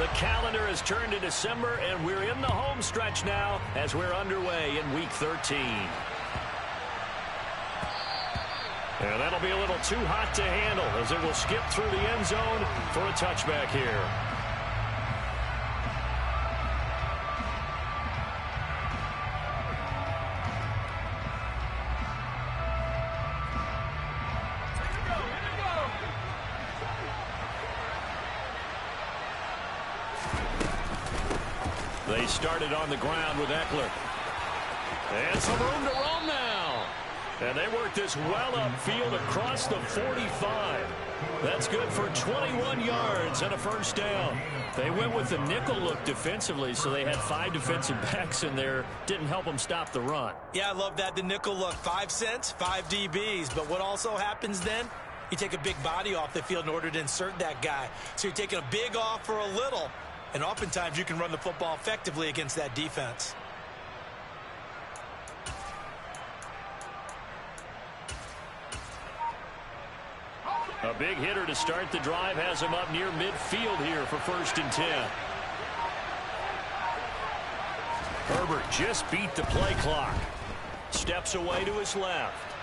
The calendar has turned to December, and we're in the home stretch now as we're underway in Week 13. And that'll be a little too hot to handle as it will skip through the end zone for a touchback here. They started on the ground with Eckler. And some room to roam now. And they work this well upfield across the 45. That's good for 21 yards and a first down. They went with the nickel look defensively, so they had 5 defensive backs in there. Didn't help them stop the run. Yeah, I love that, the nickel look. 5 cents, 5 DBs. But what also happens then? You take a big body off the field in order to insert that guy. So you're taking a big off for a little. And oftentimes you can run the football effectively against that defense. A big hitter to start the drive has him up near midfield here for 1st and 10. Herbert just beat the play clock. Steps away to his left.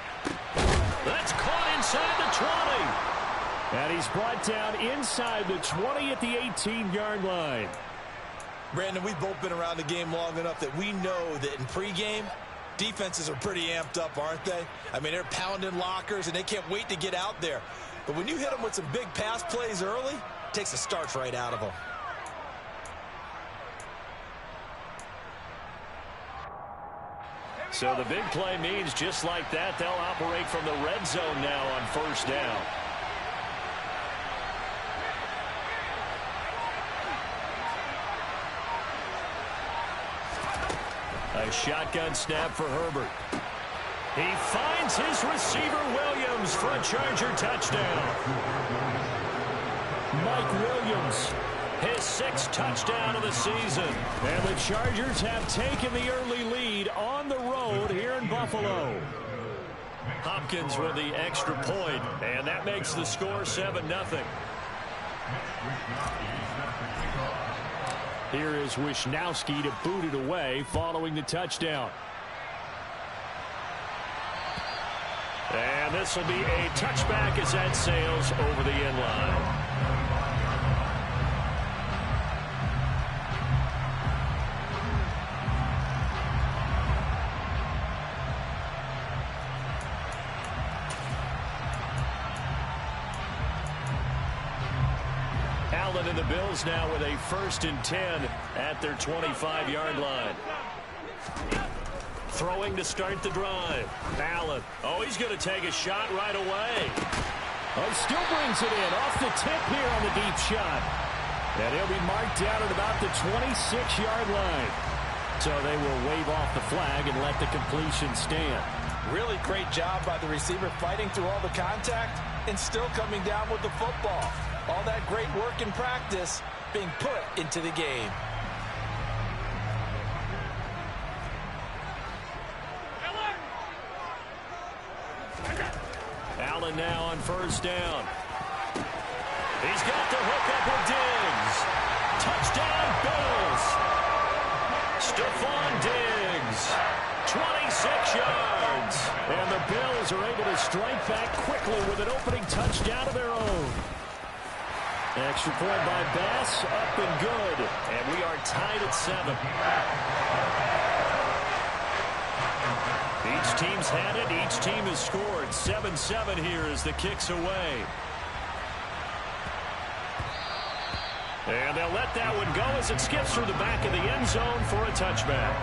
That's caught inside the 20. And he's brought down inside the 20 at the 18-yard line. Brandon, we've both been around the game long enough that we know that in pregame, defenses are pretty amped up, aren't they? I mean, they're pounding lockers, and they can't wait to get out there. But when you hit them with some big pass plays early, it takes the starch right out of them. So the big play means just like that, they'll operate from the red zone now on 1st down. A shotgun snap for Herbert. He finds his receiver Williams for a Charger touchdown. Mike Williams, his 6th touchdown of the season. And the Chargers have taken the early lead on the road here in Buffalo. Hopkins with the extra point, and that makes the score 7-0. Here is Wisnowski to boot it away following the touchdown. And this will be a touchback as that sails over the end line. Allen and the Bills now with a 1st and 10 at their 25-yard line. Throwing to start the drive. Allen. Oh, he's going to take a shot right away. Oh, still brings it in off the tip here on the deep shot. And he'll be marked down at about the 26-yard line. So they will wave off the flag and let the completion stand. Really great job by the receiver fighting through all the contact and still coming down with the football. All that great work in practice being put into the game. Allen now on 1st down. He's got the hook up with Diggs. Touchdown Bills. Stephon Diggs. 26 yards. And the Bills are able to strike back quickly with an opening touchdown of their own. Extra point by Bass, up and good. And we are tied at 7. Each team's had it. Each team has scored. 7-7 here as the kick's away. And they'll let that one go as it skips through the back of the end zone for a touchback.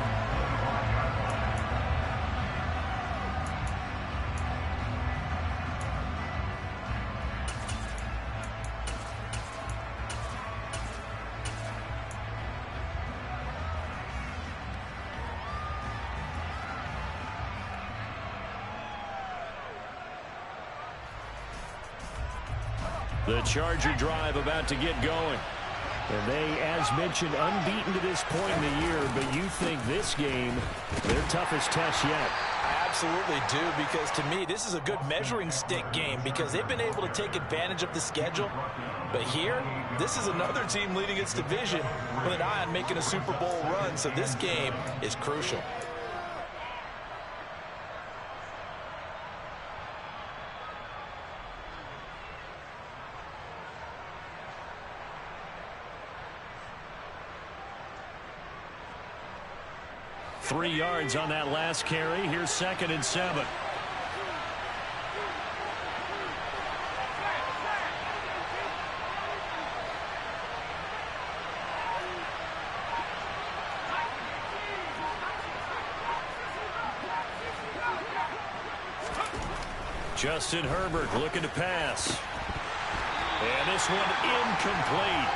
The Charger drive about to get going. And they, as mentioned, unbeaten to this point in the year, but you think this game, their toughest test yet. I absolutely do, because to me, this is a good measuring stick game because they've been able to take advantage of the schedule. But here, this is another team leading its division with an eye on making a Super Bowl run, so this game is crucial. Three yards on that last carry. Here's 2nd and 7. Justin Herbert looking to pass. And this one incomplete.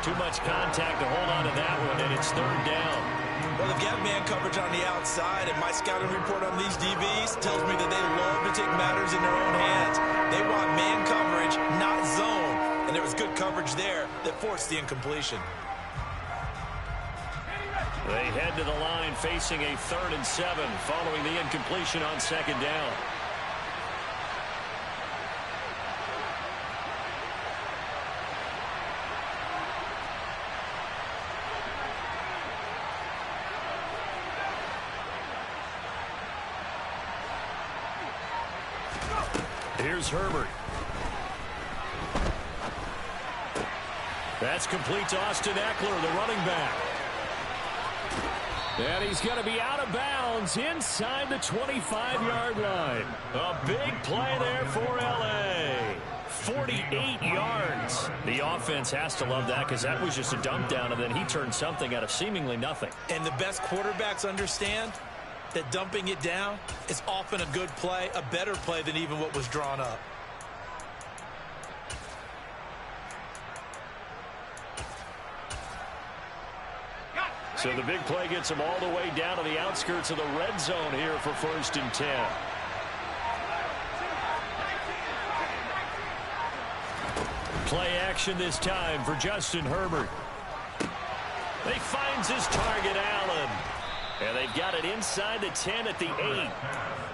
Too much contact to hold on to that one, and it's 3rd down. Well, they've got man coverage on the outside, and my scouting report on these DBs tells me that they love to take matters in their own hands. They want man coverage, not zone. And there was good coverage there that forced the incompletion. They head to the line facing a 3rd and 7 following the incompletion on 2nd down. Here's Herbert. That's complete to Austin Eckler, the running back. And he's going to be out of bounds inside the 25-yard line. A big play there for L.A. 48 yards. The offense has to love that because that was just a dump down, and then he turned something out of seemingly nothing. And the best quarterbacks understand that dumping it down is often a good play, a better play than even what was drawn up. So the big play gets him all the way down to the outskirts of the red zone here for 1st and 10. Play action this time for Justin Herbert. He finds his target, Allen. And they've got it inside the 10 at the 8.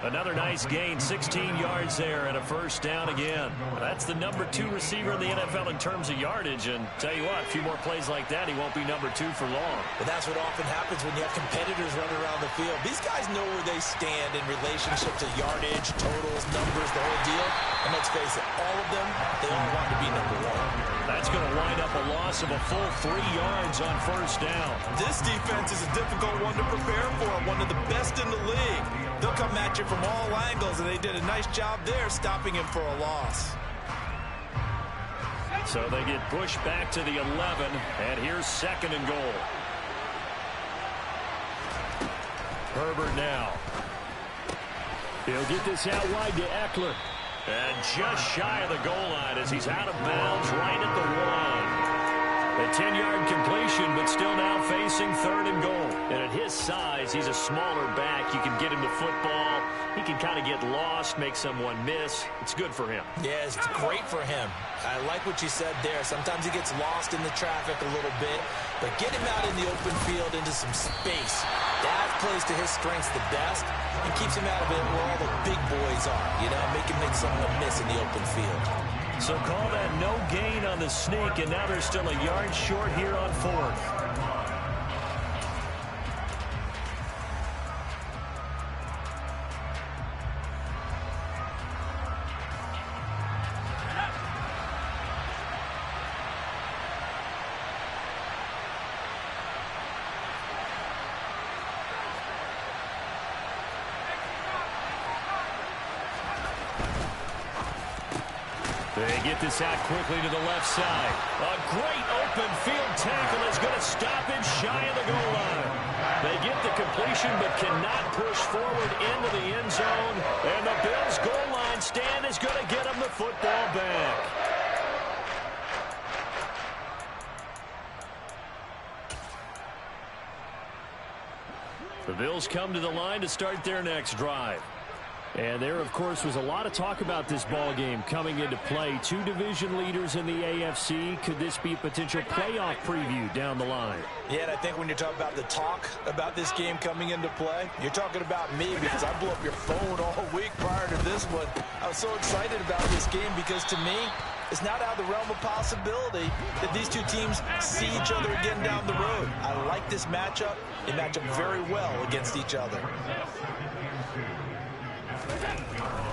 Another nice gain, 16 yards there and a 1st down again. That's the number 2 receiver in the NFL in terms of yardage. And tell you what, a few more plays like that, he won't be number 2 for long. But that's what often happens when you have competitors running around the field. These guys know where they stand in relationship to yardage, totals, numbers, the whole deal. And let's face it, all of them, they all want to be number 1. That's going to wind up a loss of a full 3 yards on 1st down. This defense is a difficult one to prepare for, one of the best in the league. They'll come at you from all angles, and they did a nice job there stopping him for a loss. So they get pushed back to the 11, and here's 2nd and goal. Herbert now. He'll get this out wide to Eckler. And just shy of the goal line as he's out of bounds right at the 1. A 10-yard completion, but still now facing 3rd and goal. And at his size, he's a smaller back. You can get him the football. He can kind of get lost, make someone miss. It's good for him. Yeah, it's great for him. I like what you said there. Sometimes he gets lost in the traffic a little bit, but get him out in the open field into some space. That plays to his strengths the best and keeps him out of it where all the big boys are, you know, make him make someone miss in the open field. So call that no gain on the sneak, and now they're still a yard short here on 4th. They get this out quickly to the left side. A great open field tackle is going to stop him shy of the goal line. They get the completion but cannot push forward into the end zone. And the Bills' goal line stand is going to get them the football back. The Bills come to the line to start their next drive. And there, of course, was a lot of talk about this ball game coming into play. Two division leaders in the AFC. Could this be a potential playoff preview down the line? Yeah, and I think when you're talking about the talk about this game coming into play, you're talking about me because I blew up your phone all week prior to this one. I was so excited about this game because to me, it's not out of the realm of possibility that these two teams see each other again down the road. I like this matchup. They match up very well against each other.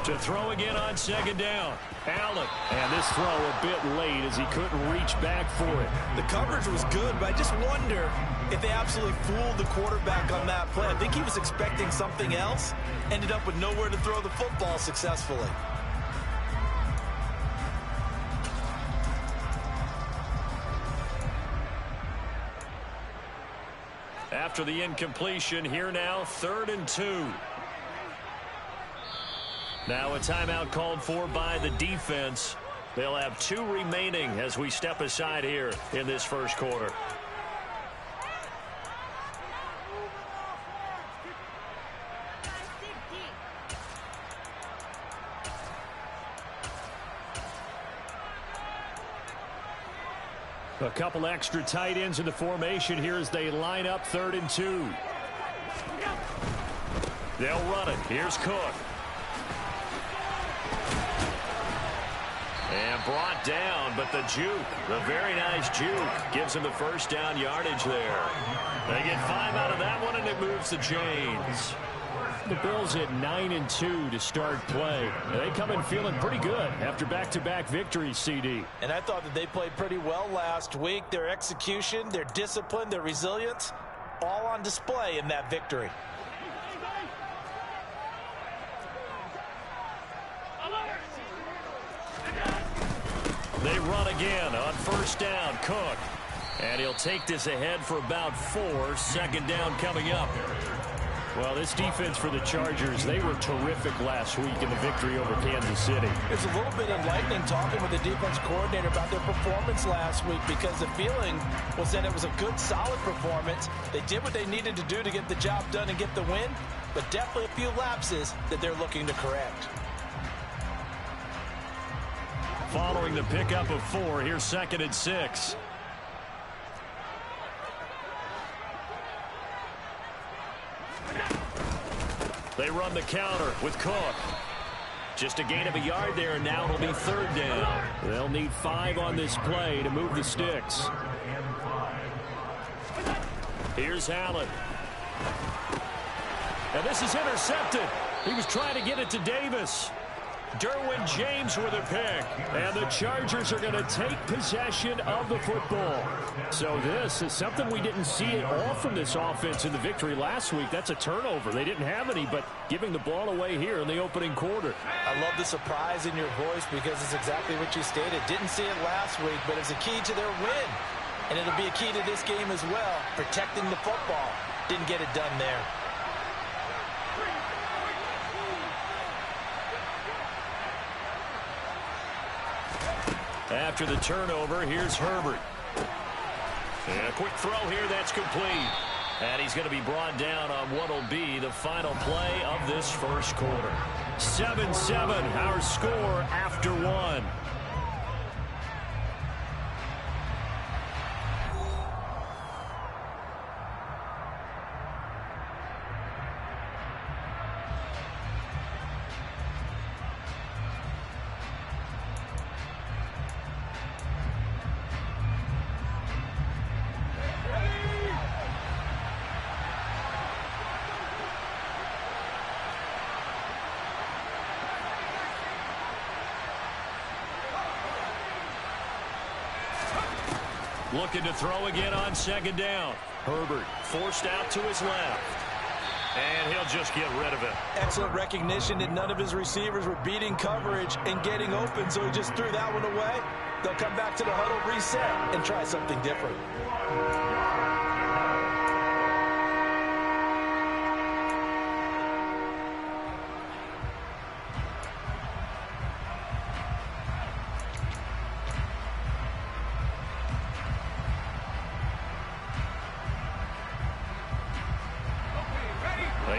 To throw again on second down. Allen. And this throw a bit late as he couldn't reach back for it. The coverage was good, but I just wonder if they absolutely fooled the quarterback on that play. I think he was expecting something else. Ended up with nowhere to throw the football successfully. After the incompletion, here now, 3rd and 2. Now a timeout called for by the defense. They'll have 2 remaining as we step aside here in this first quarter. A couple extra tight ends in the formation here as they line up 3rd and 2. They'll run it. Here's Cook. And brought down, but the juke, the very nice juke, gives him the first down yardage there. They get 5 out of that one, and it moves the chains. The Bills at 9 and 2 to start play. They come in feeling pretty good after back-to-back victories, CD. And I thought that they played pretty well last week. Their execution, their discipline, their resilience, all on display in that victory. They run again on first down. Cook. And he'll take this ahead for about 4. Second down coming up. Well, this defense for the Chargers, they were terrific last week in the victory over Kansas City. It's a little bit enlightening talking with the defense coordinator about their performance last week because the feeling was that it was a good, solid performance. They did what they needed to do to get the job done and get the win, but definitely a few lapses that they're looking to correct. Following the pickup of 4, here's 2nd and 6. They run the counter with Cook. Just a gain of a yard there, and now it'll be 3rd down. They'll need 5 on this play to move the sticks. Here's Allen. And this is intercepted. He was trying to get it to Davis. Derwin James with a pick. And the Chargers are going to take possession of the football. So this is something we didn't see at all from this offense in the victory last week. That's a turnover. They didn't have any, but giving the ball away here in the opening quarter. I love the surprise in your voice because it's exactly what you stated. Didn't see it last week, but it's a key to their win. And it'll be a key to this game as well, protecting the football. Didn't get it done there. After the turnover, here's Herbert. And a quick throw here, that's complete. And he's going to be brought down on what will be the final play of this first quarter. 7-7, our score after 1. Looking to throw again on second down. Herbert forced out to his left. And he'll just get rid of it. Excellent recognition that none of his receivers were beating coverage and getting open, so he just threw that one away. They'll come back to the huddle, reset, and try something different.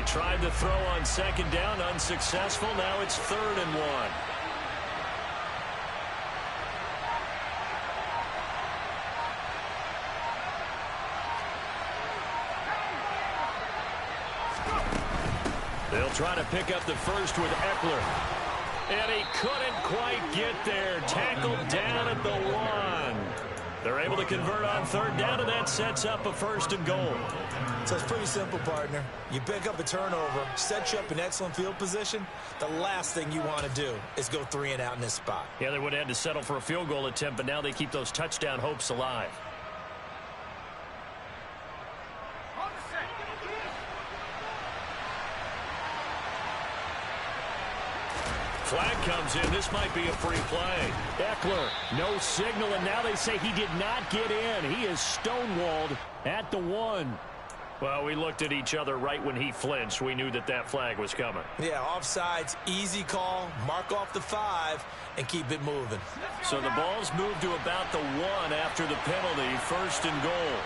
They tried the throw on second down, unsuccessful. Now it's 3rd and 1. They'll try to pick up the first with Eckler. And he couldn't quite get there. Tackled down at the 1. They're able to convert on 3rd down, and that sets up a 1st and goal. So it's pretty simple, partner. You pick up a turnover, set you up in excellent field position. The last thing you want to do is go 3 and out in this spot. Yeah, they would have had to settle for a field goal attempt, but now they keep those touchdown hopes alive. Flag comes in. This might be a free play. Eckler, no signal, and now they say he did not get in. He is stonewalled at the 1. Well, we looked at each other right when he flinched. We knew that that flag was coming. Yeah, offsides, easy call, mark off the 5, and keep it moving. So the ball's moved to about the 1 after the penalty, 1st and goal.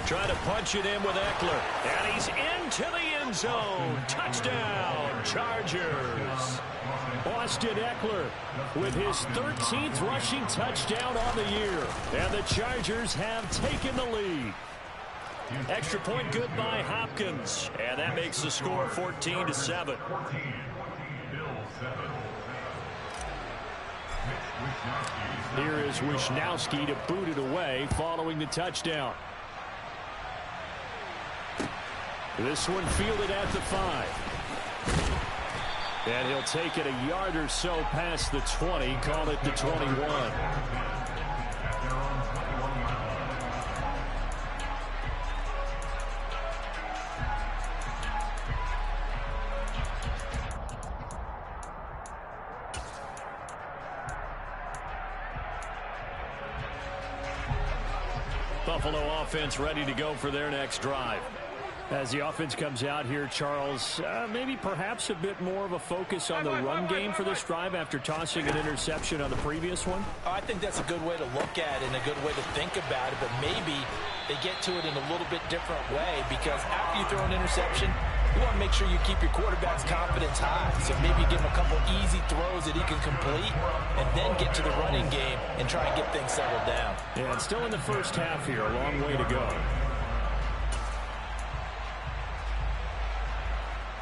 Try to punch it in with Eckler. And he's into the end zone. Touchdown, Chargers. Austin Eckler with his 13th rushing touchdown on the year. And the Chargers have taken the lead. Extra point good by Hopkins. And that makes the score 14-7. Here is Wisnowski to boot it away following the touchdown. This one fielded at the 5. And he'll take it a yard or so past the 20, call it the 21. Buffalo offense ready to go for their next drive. As the offense comes out here, Charles, maybe perhaps a bit more of a focus on the run game for this drive after tossing an interception on the previous one? I think that's a good way to look at it and a good way to think about it, but maybe they get to it in a little bit different way, because after you throw an interception, you want to make sure you keep your quarterback's confidence high. So maybe give him a couple easy throws that he can complete and then get to the running game and try and get things settled down. Yeah, it's still in the first half here, a long way to go.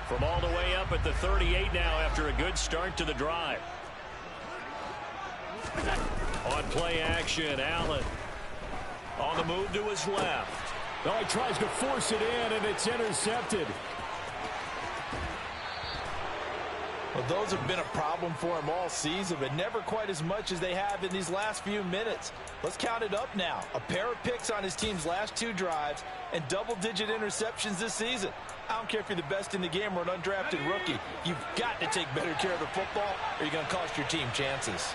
From all the way up at the 38 now after a good start to the drive. On play action, Allen. On the move to his left. Oh, he tries to force it in, and it's intercepted. Well, those have been a problem for him all season, but never quite as much as they have in these last few minutes. Let's count it up now. A pair of picks on his team's last 2 drives and double-digit interceptions this season. I don't care if you're the best in the game or an undrafted rookie. You've got to take better care of the football, or you're going to cost your team chances.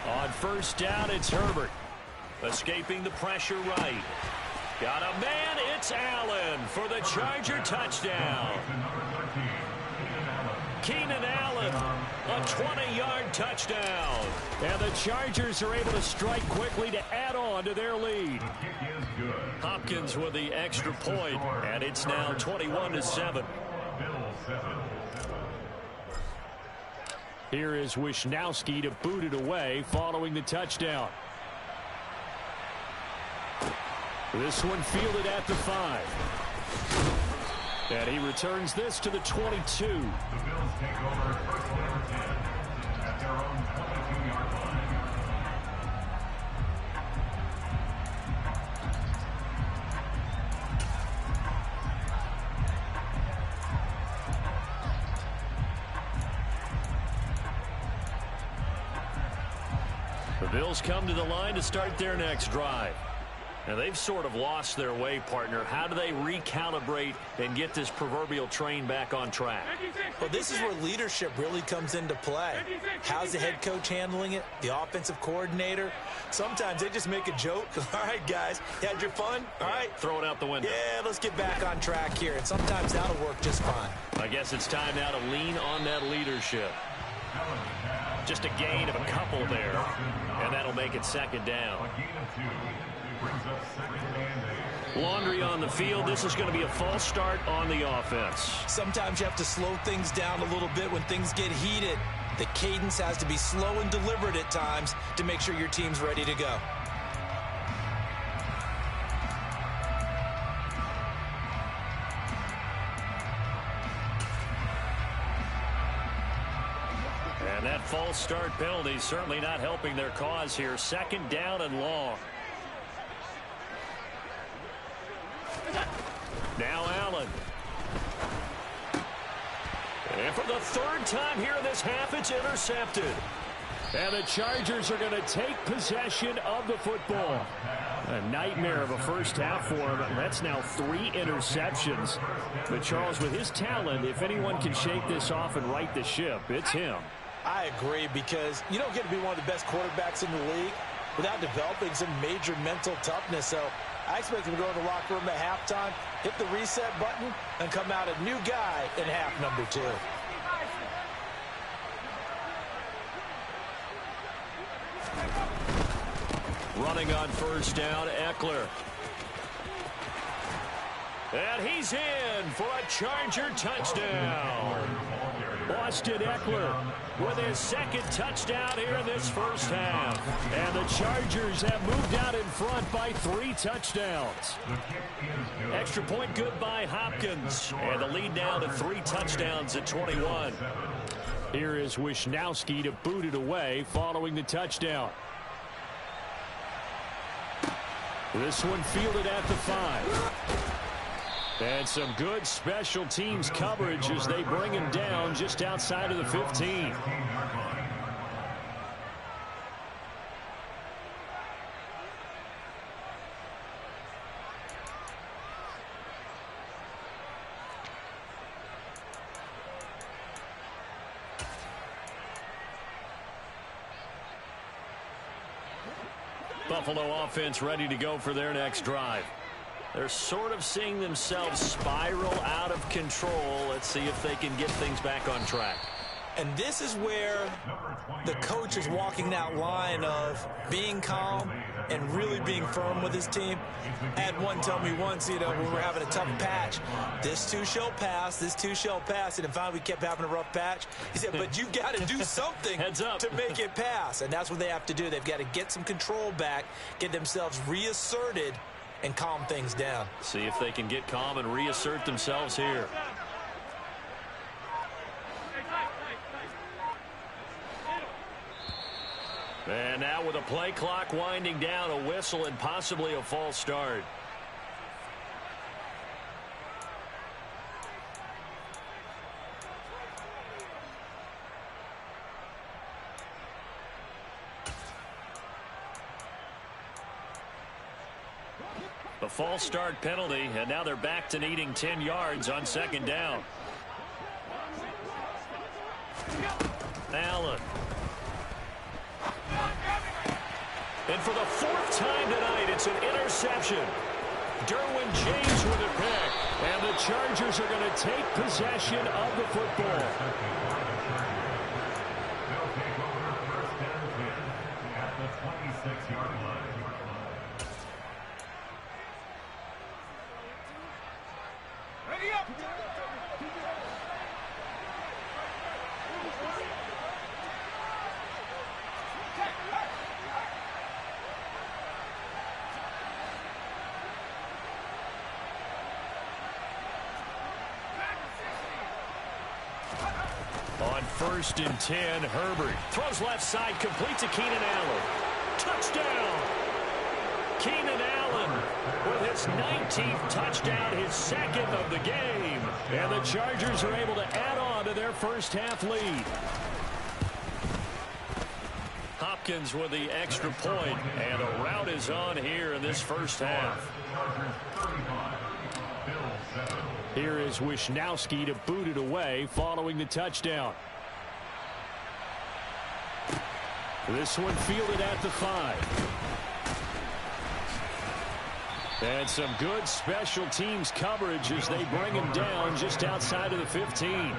On first down, it's Herbert. Escaping the pressure right. Got a man, it's Allen for the Charger touchdown. Keenan Allen, a 20-yard touchdown. And the Chargers are able to strike quickly to add on to their lead. Hopkins with the extra point, and it's now 21-7. Here is Wisnowski to boot it away following the touchdown. This one fielded at the 5. And he returns this to the 22. The Bills take over first and 10 at their own 22-yard line. The Bills come to the line to start their next drive. And they've sort of lost their way, partner. How do they recalibrate and get this proverbial train back on track? Well, this is where leadership really comes into play. How's the head coach handling it? The offensive coordinator? Sometimes they just make a joke. All right, guys, you had your fun? All right. Throw it out the window. Yeah, let's get back on track here. And sometimes that'll work just fine. I guess it's time now to lean on that leadership. Just a gain of a couple there, and that'll make it second down. Laundry on the field. This is going to be a false start on the offense. Sometimes you have to slow things down a little bit when things get heated. The cadence has to be slow and deliberate at times to make sure your team's ready to go. And that false start penalty certainly not helping their cause here. Second down and long. Now Allen. And for the third time here in this half, it's intercepted. And the Chargers are going to take possession of the football. A nightmare of a first half for him. That's now 3 interceptions. But Charles, with his talent, if anyone can shake this off and right the ship, it's him. I agree, because you don't get to be one of the best quarterbacks in the league without developing some major mental toughness. So I expect him to go in the locker room at halftime, hit the reset button, and come out a new guy in half number 2. Running on first down, Eckler. And he's in for a Charger touchdown. Austin Eckler with his second touchdown here in this first half. And the Chargers have moved out in front by 3 touchdowns. Extra point good by Hopkins. And the lead now to 3 touchdowns at 21. Here is Wisnowski to boot it away following the touchdown. This one fielded at the 5. And some good special teams coverage as they bring him down just outside of the 15. Buffalo offense ready to go for their next drive. They're sort of seeing themselves spiral out of control. Let's see if they can get things back on track. And this is where the coach is walking that line of being calm and really being firm with his team. I had one tell me once, when we were having a tough patch, this too shall pass, this too shall pass. And finally we kept having a rough patch. He said, but you got to do something Heads up. to make it pass. And that's what they have to do. They've got to get some control back, get themselves reasserted, and calm things down. See if they can get calm and reassert themselves here. And now with a play clock winding down, a whistle and possibly a false start. The false start penalty, and now they're back to needing 10 yards on second down. Allen. And for the 4th time tonight, it's an interception. Derwin James with a pick. And the Chargers are going to take possession of the football. They'll take over first and 10 at the 26-yard line. Ready up! On 1st and 10, Herbert throws left side, complete to Keenan Allen. Touchdown! Keenan Allen with his 19th touchdown, his 2nd of the game. And the Chargers are able to add on to their first half lead. Hopkins with the extra point, and a rout is on here in this first half. Here is Wisnowski to boot it away following the touchdown. This one fielded at the 5. And some good special teams coverage as they bring him down just outside of the 15.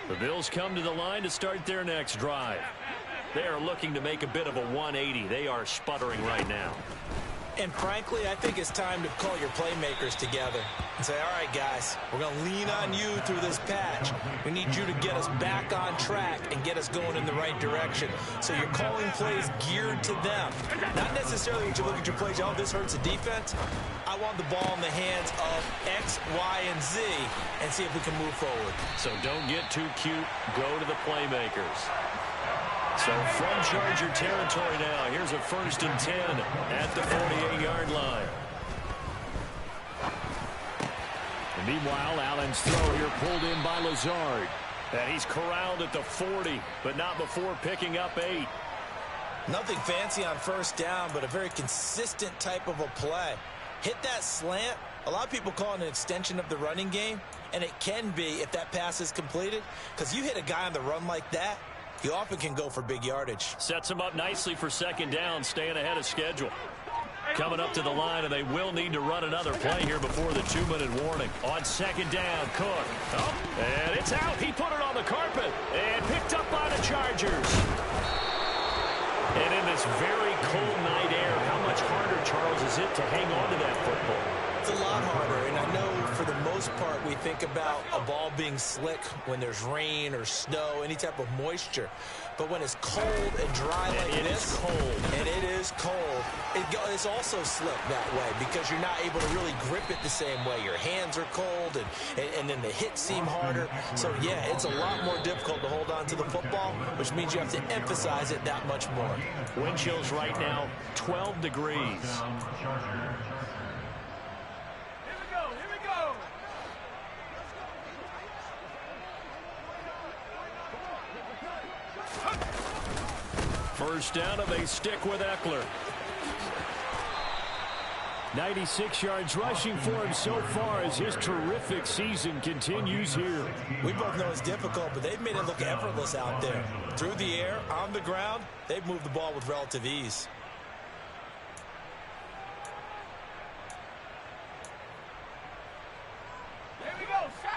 The Bills come to the line to start their next drive. They are looking to make a bit of a 180. They are sputtering right now. And frankly, I think it's time to call your playmakers together and say, all right, guys, we're going to lean on you through this patch. We need you to get us back on track and get us going in the right direction. So you're calling plays geared to them. Not necessarily when you look at your plays, oh, this hurts the defense. I want the ball in the hands of X, Y, and Z and see if we can move forward. So don't get too cute. Go to the playmakers. So from Charger territory now, here's a 1st and 10 at the 48-yard line. And meanwhile, Allen's throw here pulled in by Lazard. And he's corralled at the 40, but not before picking up 8. Nothing fancy on first down, but a very consistent type of a play. Hit that slant. A lot of people call it an extension of the running game, and it can be if that pass is completed, because you hit a guy on the run like that, you often can go for big yardage. Sets him up nicely for 2nd down, staying ahead of schedule. Coming up to the line, and they will need to run another play here before the 2-minute warning. On 2nd down, Cook. Oh, and it's out. He put it on the carpet and picked up by the Chargers. And in this very cold night air, how much harder, Charles, is it to hang on to that football? It's a lot harder, and I know for the most part we think about a ball being slick when there's rain or snow, any type of moisture. But when it's cold and dry like this, and it is cold, it's also slick that way because you're not able to really grip it the same way. Your hands are cold, and then the hits seem harder. So, yeah, it's a lot more difficult to hold on to the football, which means you have to emphasize it that much more. Wind chills right now, 12 degrees. First down, and they stick with Eckler. 96 yards rushing for him so far as his terrific season continues here. We both know it's difficult, but they've made it look effortless out there. Through the air, on the ground, they've moved the ball with relative ease.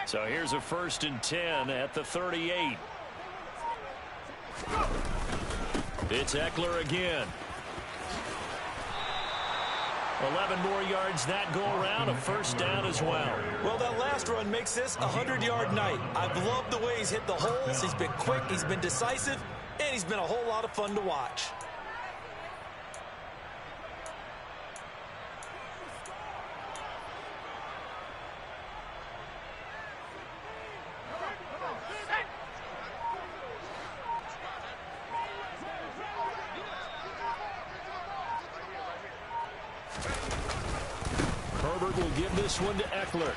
So here's a 1st and 10 at the 38. It's Eckler again. 11 more yards that go around, a 1st down as well. Well, that last run makes this a 100-yard night. I've loved the way he's hit the holes. He's been quick, he's been decisive, and he's been a whole lot of fun to watch. Herbert will give this one to Eckler.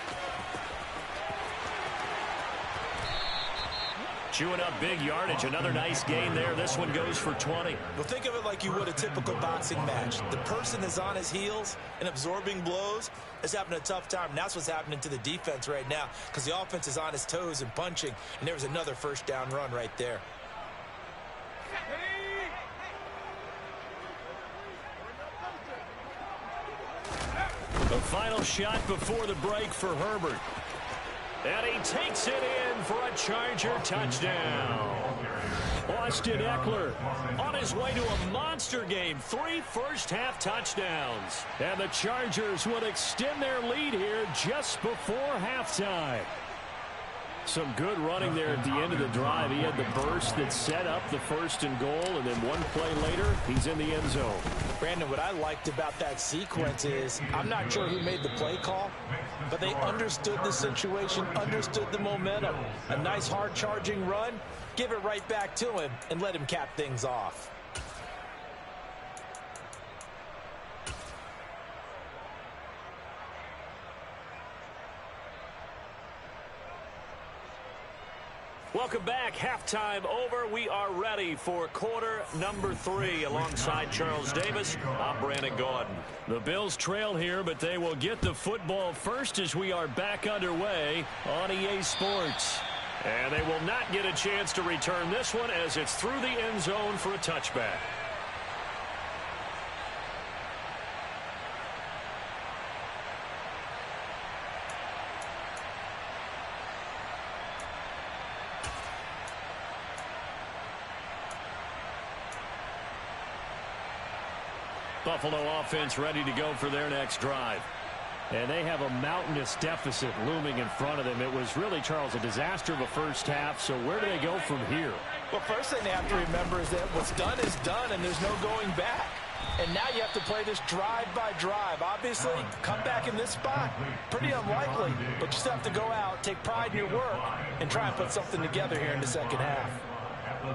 Chewing up big yardage. Another nice gain there. This one goes for 20. Well, think of it like you would a typical boxing match. The person is on his heels and absorbing blows is having a tough time. And that's what's happening to the defense right now because the offense is on his toes and punching. And there was another 1st down run right there. The final shot before the break for Herbert. And he takes it in for a Charger touchdown. Austin Eckler on his way to a monster game. 3 first-half touchdowns. And the Chargers will extend their lead here just before halftime. Some good running there at the end of the drive. He had the burst that set up the 1st and goal, and then one play later, he's in the end zone. Brandon, what I liked about that sequence is I'm not sure who made the play call, but they understood the situation, understood the momentum. A nice hard-charging run, give it right back to him and let him cap things off. Welcome back. Halftime over. We are ready for quarter number 3. Alongside Charles Davis, I'm Brandon Gaudin. The Bills trail here, but they will get the football first as we are back underway on EA Sports. And they will not get a chance to return this one as it's through the end zone for a touchback. Buffalo offense ready to go for their next drive. And they have a mountainous deficit looming in front of them. It was really, Charles, a disaster of a first half. So where do they go from here? Well, first thing they have to remember is that what's done is done, and there's no going back. And now you have to play this drive by drive. Obviously, come back in this spot, pretty unlikely. But you still have to go out, take pride in your work, and try and put something together here in the second half.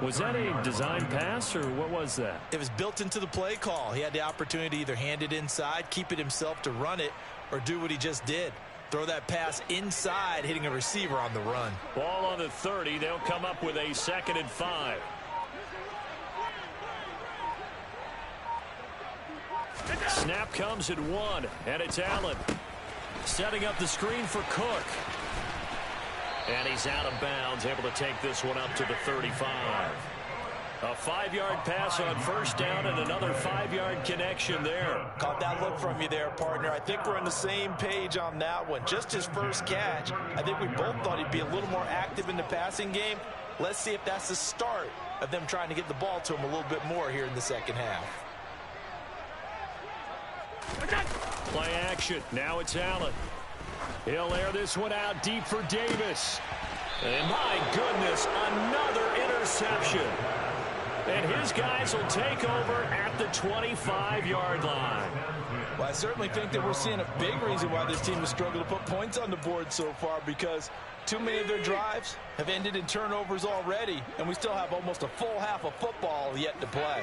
Was that a design pass, or what was that? It was built into the play call. He had the opportunity to either hand it inside, keep it himself to run it, or do what he just did. Throw that pass inside, hitting a receiver on the run. Ball on the 30. They'll come up with a 2nd and 5. Snap comes at 1, and it's Allen. Setting up the screen for Cook. And he's out of bounds, able to take this one up to the 35. A 5-yard pass on first down and another 5-yard connection there. Caught that look from you there, partner. I think we're on the same page on that one. Just his first catch. I think we both thought he'd be a little more active in the passing game. Let's see if that's the start of them trying to get the ball to him a little bit more here in the second half. Play action. Now it's Allen. He'll air this one out deep for Davis. And my goodness, another interception. And his guys will take over at the 25-yard line. Well, I certainly think that we're seeing a big reason why this team has struggled to put points on the board so far, because too many of their drives have ended in turnovers already, and we still have almost a full half of football yet to play.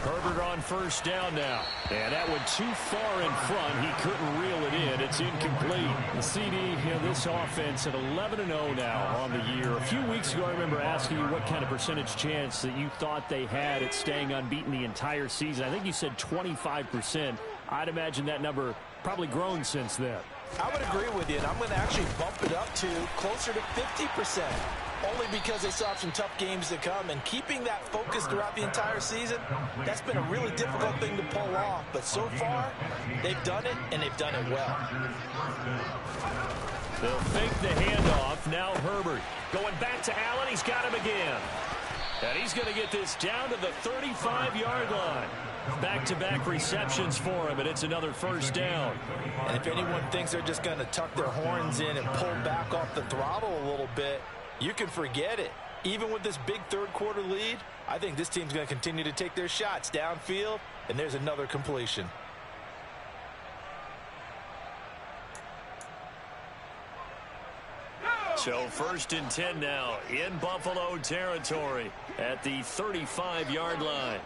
Herbert on first down now. And that went too far in front. He couldn't reel it in. It's incomplete. The CD, this offense at 11-0 now on the year. A few weeks ago, I remember asking you what kind of percentage chance that you thought they had at staying unbeaten the entire season. I think you said 25%. I'd imagine that number probably grown since then. I would agree with you, and I'm going to actually bump it up to closer to 50%. Only because they still have some tough games to come, and keeping that focus throughout the entire season, that's been a really difficult thing to pull off. But so far, they've done it, and they've done it well. They'll fake the handoff. Now Herbert going back to Allen. He's got him again. And he's going to get this down to the 35-yard line. Back-to-back receptions for him, and it's another first down. And if anyone thinks they're just going to tuck their horns in and pull back off the throttle a little bit, you can forget it. Even with this big third-quarter lead, I think this team's going to continue to take their shots downfield, and there's another completion. So 1st and 10 now in Buffalo territory at the 35-yard line.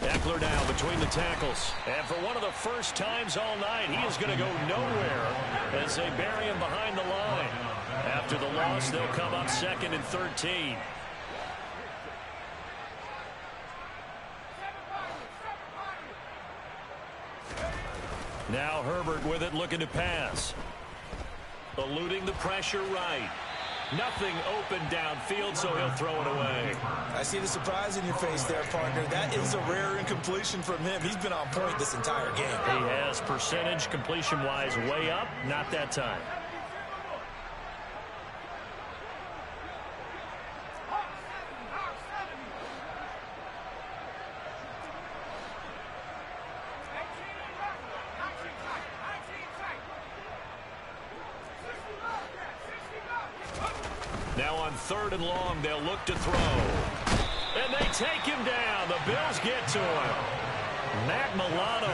Eckler now between the tackles. And for one of the first times all night, he is going to go nowhere as they bury him behind the line. After the loss, they'll come up 2nd and 13. Now Herbert with it, looking to pass. Eluding the pressure right. Nothing open downfield, so he'll throw it away. I see the surprise in your face there, partner. That is a rare incompletion from him. He's been on point this entire game. He has percentage completion-wise way up. Not that time. Now on 3rd and long, they'll look to throw. And they take him down. The Bills get to him. Matt Milano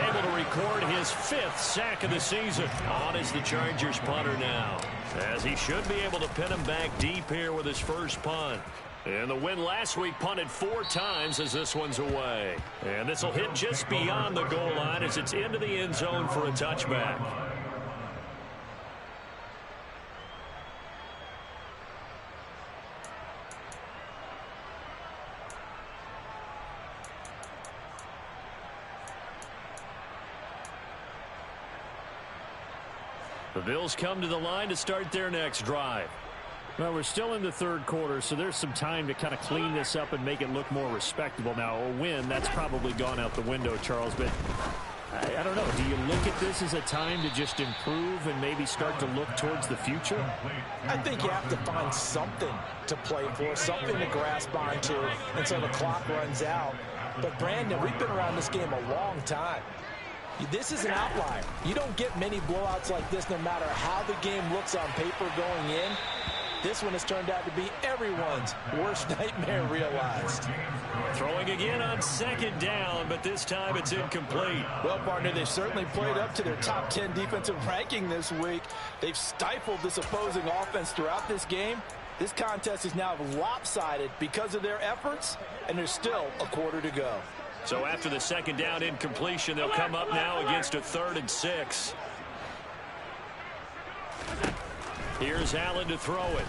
able to record his 5th sack of the season. On is the Chargers punter now, as he should be able to pin him back deep here with his first punt. And the win last week punted 4 times as this one's away. And this will hit just beyond the goal line as it's into the end zone for a touchback. The Bills come to the line to start their next drive. Well, we're still in the third quarter, so there's some time to kind of clean this up and make it look more respectable. Now, a win, that's probably gone out the window, Charles, but I don't know. Do you look at this as a time to just improve and maybe start to look towards the future? I think you have to find something to play for, something to grasp onto until the clock runs out. But, Brandon, we've been around this game a long time. This is an outlier. You don't get many blowouts like this no matter how the game looks on paper going in. This one has turned out to be everyone's worst nightmare realized. Throwing again on 2nd down, but this time it's incomplete. Well, partner, they've certainly played up to their top 10 defensive ranking this week. They've stifled this opposing offense throughout this game. This contest is now lopsided because of their efforts, and there's still a quarter to go. So after the 2nd down incompletion, they'll come up now against a 3rd and 6. Here's Allen to throw it.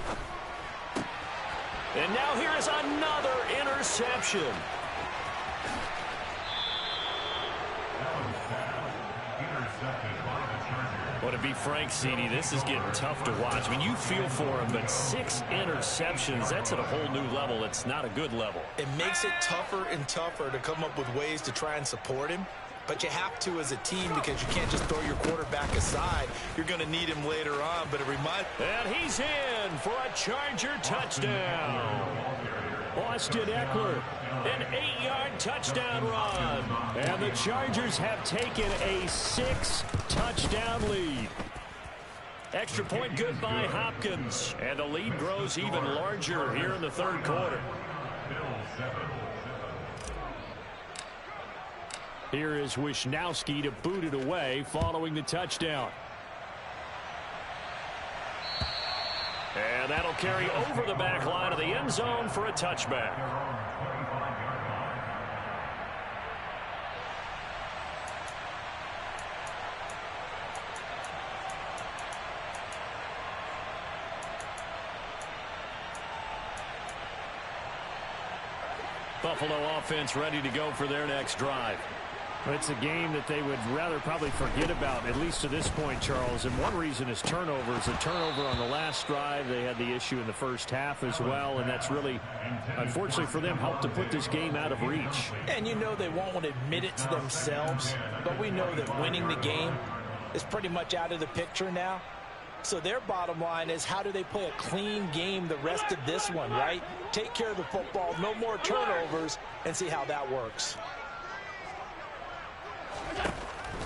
And now here is another interception. Would it be Frank Cini? This is getting tough to watch. I mean, you feel for him, but 6 interceptions, that's at a whole new level. It's not a good level. It makes it tougher and tougher to come up with ways to try and support him. But you have to as a team because you can't just throw your quarterback aside. You're going to need him later on, but it reminds... And he's in for a Charger touchdown. Austin Ekeler, an 8-yard touchdown run. And the Chargers have taken a 6-touchdown lead. Extra point good by Hopkins. And the lead grows even larger here in the 3rd quarter. Here is Wisnowski to boot it away following the touchdown. And that'll carry over the back line of the end zone for a touchback. Buffalo offense ready to go for their next drive. It's a game that they would rather probably forget about, at least to this point, Charles. And one reason is turnovers. A turnover on the last drive. They had the issue in the first half as well, and that's really, unfortunately for them, helped to put this game out of reach. And you know they won't want to admit it to themselves, but we know that winning the game is pretty much out of the picture now. So their bottom line is, how do they play a clean game the rest of this one, right? Take care of the football, no more turnovers, and see how that works.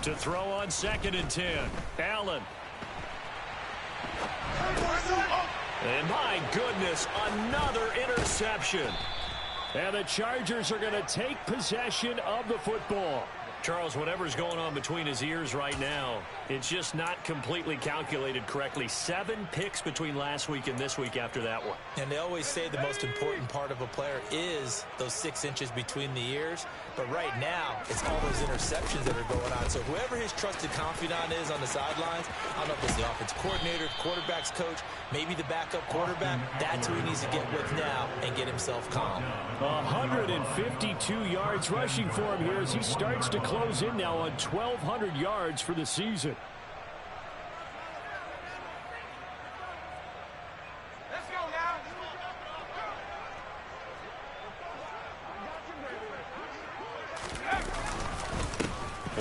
To throw on 2nd and 10. Allen. And my goodness, another interception. And the Chargers are going to take possession of the football. Charles, whatever's going on between his ears right now, it's just not completely calculated correctly. 7 picks between last week and this week after that one. And they always say the most important part of a player is those 6 inches between the ears. But right now, it's all those interceptions that are going on. So whoever his trusted confidant is on the sidelines, I don't know if it's the offensive coordinator, quarterback's coach, maybe the backup quarterback, that's who he needs to get with now and get himself calm. 152 yards rushing for him here as he starts to close in now on 1,200 yards for the season.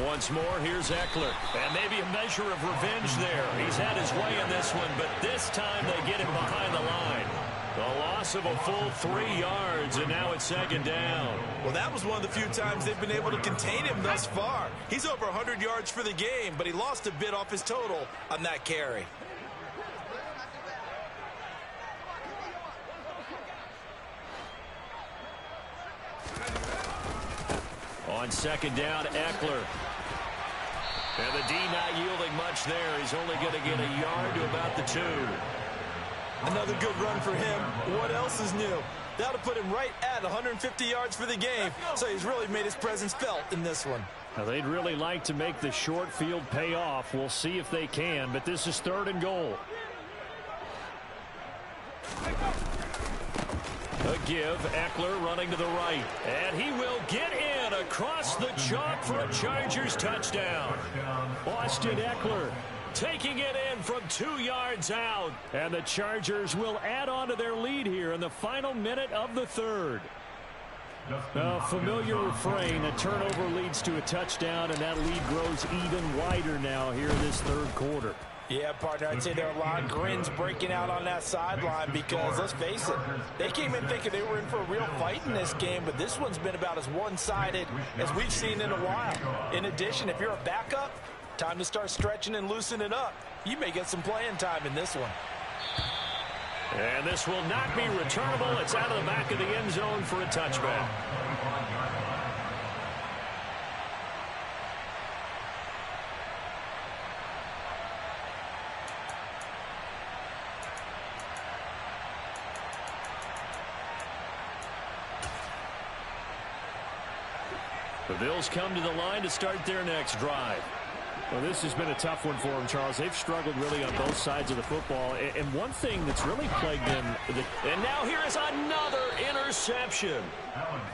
Once more, here's Ekeler. And maybe a measure of revenge there. He's had his way in this one, but this time they get him behind the line. The loss of a full 3 yards, and now it's 2nd down. Well, that was one of the few times they've been able to contain him thus far. He's over 100 yards for the game, but he lost a bit off his total on that carry. On On second down, Eckler. And the D not yielding much there. He's only going to get a yard to about the 2. Another good run for him. What else is new? That'll put him right at 150 yards for the game. So he's really made his presence felt in this one. Now, they'd really like to make the short field pay off. We'll see if they can, but this is 3rd and goal. A give, Eckler running to the right. And he will get in across the chalk for a Chargers touchdown. Austin Eckler taking it in from 2 yards out. And the Chargers will add on to their lead here in the final minute of the 3rd. A familiar refrain, a turnover leads to a touchdown, and that lead grows even wider now here in this 3rd quarter. Yeah, partner, I'd say there are a lot of grins breaking out on that sideline because, let's face it, they came in thinking they were in for a real fight in this game, but this one's been about as one-sided as we've seen in a while. In addition, if you're a backup, time to start stretching and loosening up. You may get some playing time in this one. And this will not be returnable. It's out of the back of the end zone for a touchback. The Bills come to the line to start their next drive. Well, this has been a tough one for them, Charles. They've struggled really on both sides of the football. And one thing that's really plagued them... And now here is another interception.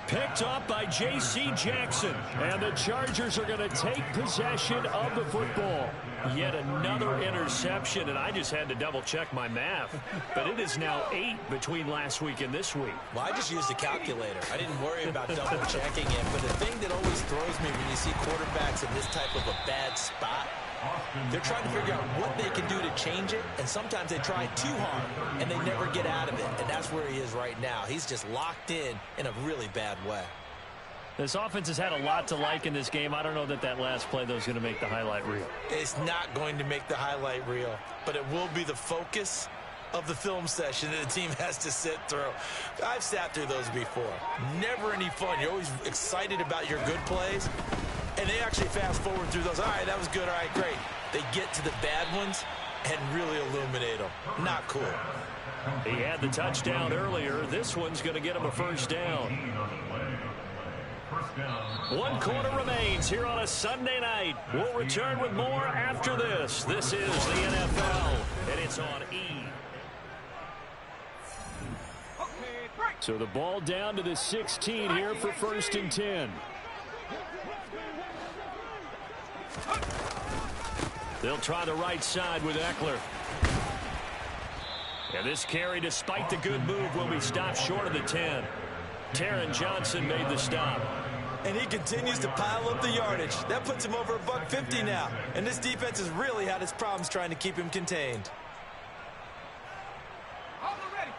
Picked up by J.C. Jackson. And the Chargers are going to take possession of the football. Yet another interception, and I just had to double-check my math. But it is now 8 between last week and this week. Well, I just used a calculator. I didn't worry about double-checking it. But the thing that always throws me when you see quarterbacks in this type of a bad spot, they're trying to figure out what they can do to change it, and sometimes they try too hard, and they never get out of it. And that's where he is right now. He's just locked in a really bad way. This offense has had a lot to like in this game. I don't know that last play, though, is going to make the highlight reel. It's not going to make the highlight reel, but it will be the focus of the film session that the team has to sit through. I've sat through those before. Never any fun. You're always excited about your good plays, and they actually fast forward through those. All right, that was good. All right, great. They get to the bad ones and really illuminate them. Not cool. He had the touchdown earlier. This one's going to get him a first down. 1 quarter remains here on a Sunday night. We'll return with more after this. This is the NFL, and it's on E. So the ball down to the 16 here for 1st and 10. They'll try the right side with Eckler. And this carry, despite the good move, will be stopped short of the 10. Taron Johnson made the stop. And he continues to pile up the yardage. That puts him over $150 now. And this defense has really had its problems trying to keep him contained.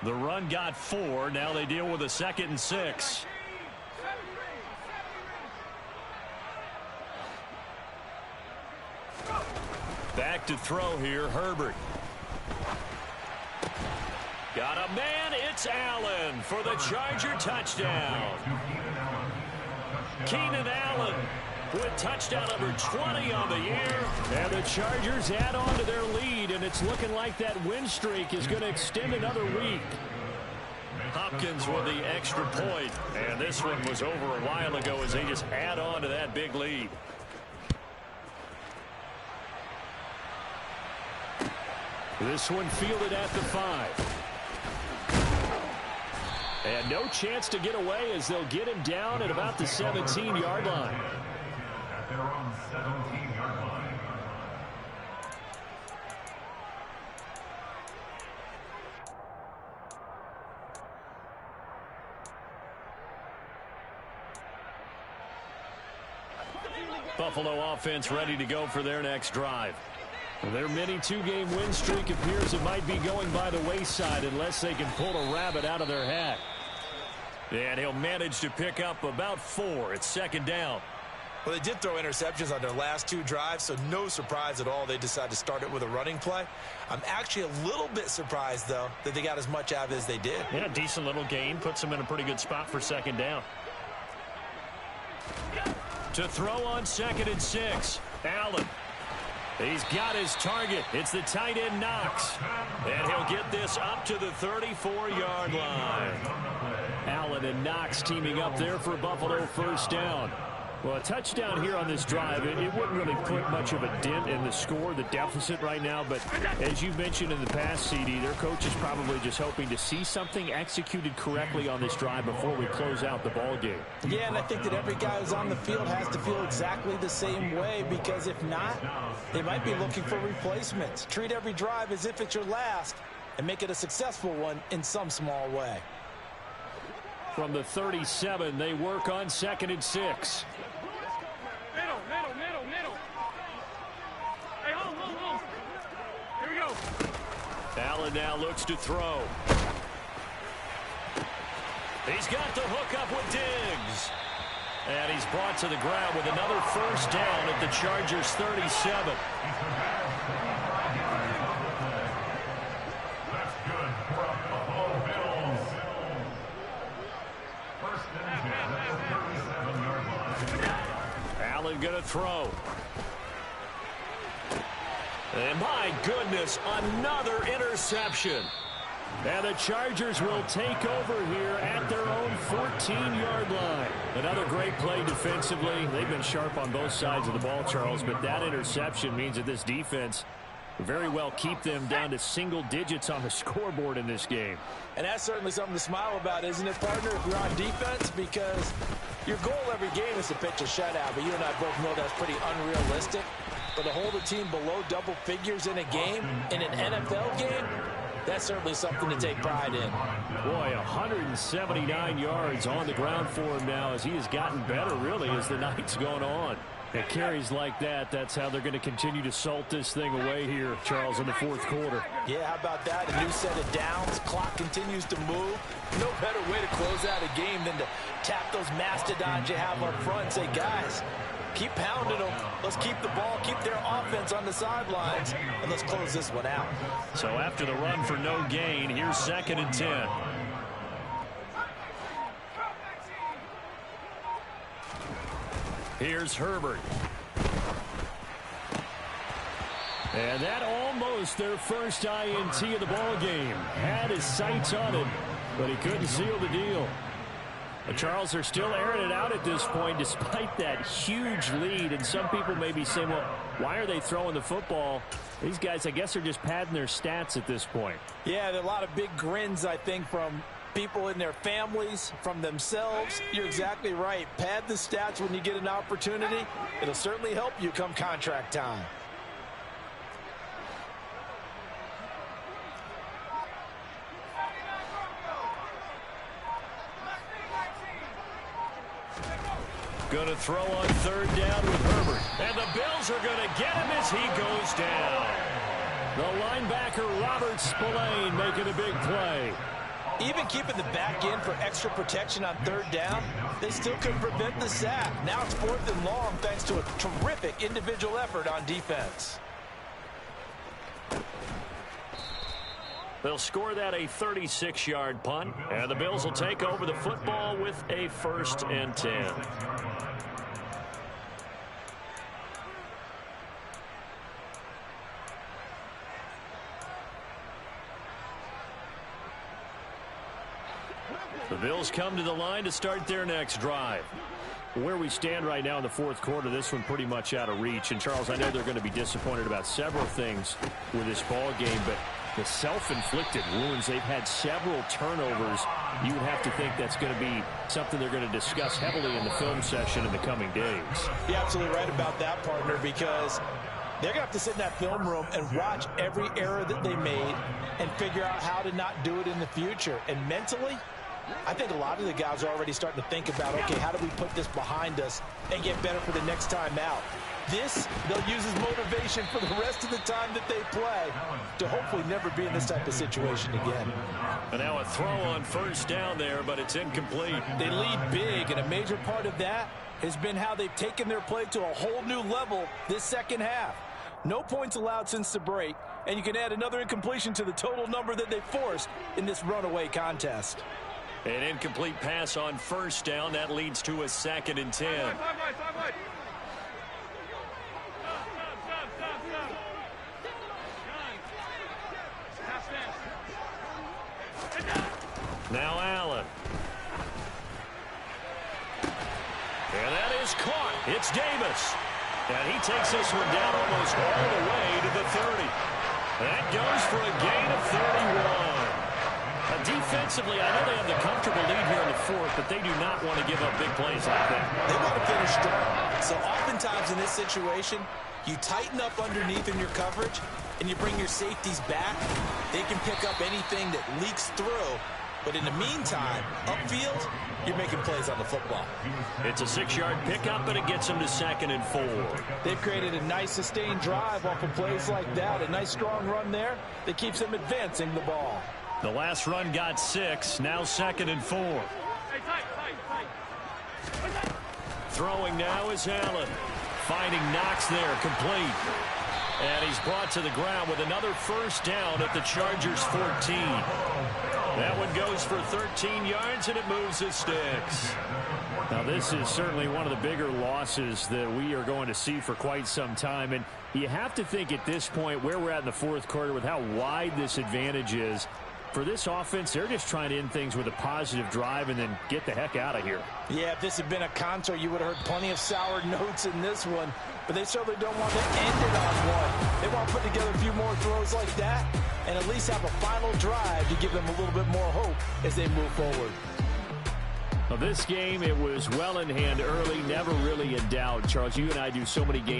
The run got 4. Now they deal with a 2nd and 6. Back to throw here, Herbert. Got a man, it's Allen for the Charger touchdown. Keenan Allen with touchdown number 20 on the year. And the Chargers add on to their lead, and it's looking like that win streak is going to extend another week. Hopkins with the extra point. And this one was over a while ago as they just add on to that big lead. This one fielded at the 5. And no chance to get away as they'll get him down at about the 17-yard line. At their own 17-yard line. Buffalo offense ready to go for their next drive. Their mini 2-game win streak appears it might be going by the wayside unless they can pull a rabbit out of their hat. And he'll manage to pick up about 4. It's 2nd down. Well, they did throw interceptions on their last 2 drives, so no surprise at all they decided to start it with a running play. I'm actually a little bit surprised, though, that they got as much out of it as they did. Yeah, decent little gain. Puts them in a pretty good spot for 2nd down. To throw on 2nd and 6. Allen. He's got his target. It's the tight end Knox. And he'll get this up to the 34-yard line. Allen and Knox teaming up there for Buffalo first down. Well, a touchdown here on this drive, it wouldn't really put much of a dent in the score, the deficit right now. But as you mentioned in the past, CD, their coach is probably just hoping to see something executed correctly on this drive before we close out the ball game. Yeah, and I think that every guy who's on the field has to feel exactly the same way, because if not, they might be looking for replacements. Treat every drive as if it's your last and make it a successful one in some small way. From the 37, they work on 2nd and 6. Middle. Hey, hold. Here we go. Allen now looks to throw. He's got the hook up with Diggs. And he's brought to the ground with another first down at the Chargers' 37. That's good for a Buffalo Bills. First and 10 at the 37-yard line. Allen going to throw. And my goodness, another interception. And the Chargers will take over here at their own 14-yard line. Another great play defensively. They've been sharp on both sides of the ball, Charles, but that interception means that this defense very well keep them down to single digits on the scoreboard in this game. And that's certainly something to smile about, isn't it, partner, if you're on defense? Because your goal every game is to pitch a shutout, but you and I both know that's pretty unrealistic. But to hold a team below double figures in a game, in an NFL game, that's certainly something to take pride in. Boy, 179 yards on the ground for him now as he has gotten better, really, as the night's gone on. At carries like that, that's how they're going to continue to salt this thing away here, Charles, in the fourth quarter. Yeah, how about that? A new set of downs. Clock continues to move. No better way to close out a game than to tap those mastodons you have up front and say, guys, keep pounding them. Let's keep the ball, keep their offense on the sidelines, and let's close this one out. So after the run for no gain, here's 2nd and 10. Here's Herbert. And that almost their first INT of the ball game. Had his sights on it, but he couldn't seal the deal. The Charles are still airing it out at this point despite that huge lead. And some people may be saying, well, why are they throwing the football? These guys, I guess, are just padding their stats at this point. Yeah, there are a lot of big grins, I think, from people in their families, from themselves. You're exactly right. Pad the stats when you get an opportunity. It'll certainly help you come contract time. Going to throw on 3rd down with Herbert. And the Bills are going to get him as he goes down. The linebacker, Robert Spillane, making a big play. Even keeping the back in for extra protection on 3rd down, they still couldn't prevent the sack. Now it's 4th and long thanks to a terrific individual effort on defense. They'll score that a 36-yard punt, and the Bills will take over the football with a 1st and 10. The Bills come to the line to start their next drive. Where we stand right now in the fourth quarter, this one pretty much out of reach. And, Charles, I know they're going to be disappointed about several things with this ball game, but the self-inflicted wounds, they've had several turnovers. You would have to think that's going to be something they're going to discuss heavily in the film session in the coming days. You're absolutely right about that, partner, because they're going to have to sit in that film room and watch every error that they made and figure out how to not do it in the future. And mentally, I think a lot of the guys are already starting to think about, okay, how do we put this behind us and get better for the next time out? This, they'll use as motivation for the rest of the time that they play to hopefully never be in this type of situation again. And now a throw on 1st down there, but it's incomplete. They lead big, and a major part of that has been how they've taken their play to a whole new level this second half. No points allowed since the break, and you can add another incompletion to the total number that they forced in this runaway contest. An incomplete pass on 1st down. That leads to a 2nd and 10. Five wide. Now Allen. And that is caught. It's Davis. And he takes this one down almost all the way to the 30. That goes for a gain of 31. Defensively, I know they have the comfortable lead here in the fourth, but they do not want to give up big plays like that. They want to finish strong. So oftentimes in this situation, you tighten up underneath in your coverage, and you bring your safeties back. They can pick up anything that leaks through. But in the meantime, upfield, you're making plays on the football. It's a 6-yard pickup, and it gets them to 2nd and 4. They've created a nice sustained drive off of plays like that. A nice strong run there that keeps them advancing the ball. The last run got 6. Now 2nd and 4. Hey, tight. Throwing now is Allen. Finding Knox there, complete. And he's brought to the ground with another first down at the Chargers' 14. That one goes for 13 yards, and it moves the sticks. Now, this is certainly one of the bigger losses that we are going to see for quite some time. And you have to think at this point where we're at in the fourth quarter with how wide this advantage is. For this offense, they're just trying to end things with a positive drive and then get the heck out of here. Yeah, if this had been a concert, you would have heard plenty of sour notes in this one. But they certainly don't want to end it on one. They want to put together a few more throws like that and at least have a final drive to give them a little bit more hope as they move forward. Well, this game, it was well in hand early, never really in doubt. Charles, you and I do so many games